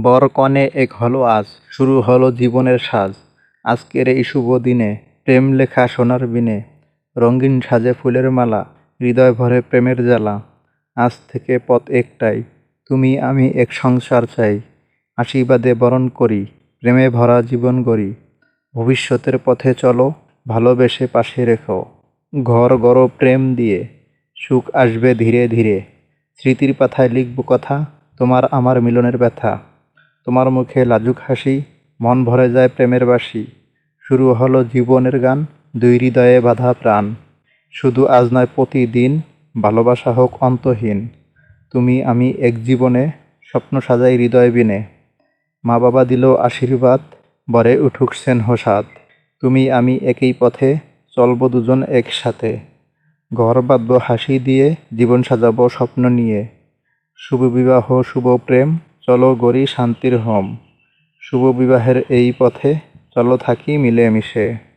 বর কনে এক হলো আজ, শুরু হলো জীবনের সাজ। আজকের এই শুভ দিনে প্রেম লেখা সোনার বিনে, রঙিন সাজে ফুলের মালা, হৃদয় ভরে প্রেমের জ্বালা। আজ থেকে পথ একটাই, তুমি আমি এক সংসার চাই। আশীর্বাদে বরণ করি, প্রেমে ভরা জীবন গড়ি। ভবিষ্যতের পথে চলো, ভালোবেসে পাশে রেখো। ঘর গড়ো প্রেম দিয়ে, সুখ আসবে ধীরে ধীরে। স্মৃতির পাথায় লিখব কথা, তোমার আমার মিলনের ব্যথা। তোমার মুখে লাজুক হাসি, মন ভরে যায় প্রেমের বাসি। শুরু হলো জীবনের গান, দুই হৃদয়ে বাঁধা প্রাণ। শুধু আজ নয় প্রতিদিন, ভালোবাসা হোক অন্তহীন। তুমি আমি এক জীবনে, স্বপ্ন সাজাই হৃদয় বিনে। মা বাবা দিল আশীর্বাদ, বরে উঠুক স্নেহ সাদ। তুমি আমি একই পথে, চলবো দুজন একসাথে। ঘর বাঁধবো হাসি দিয়ে, জীবন সাজাবো স্বপ্ন নিয়ে। শুভ বিবাহ শুভ প্রেম, চলো গড়ি শান্তির হোম। শুভ বিবাহের এই পথে, চলো থাকি মিলেমিশে।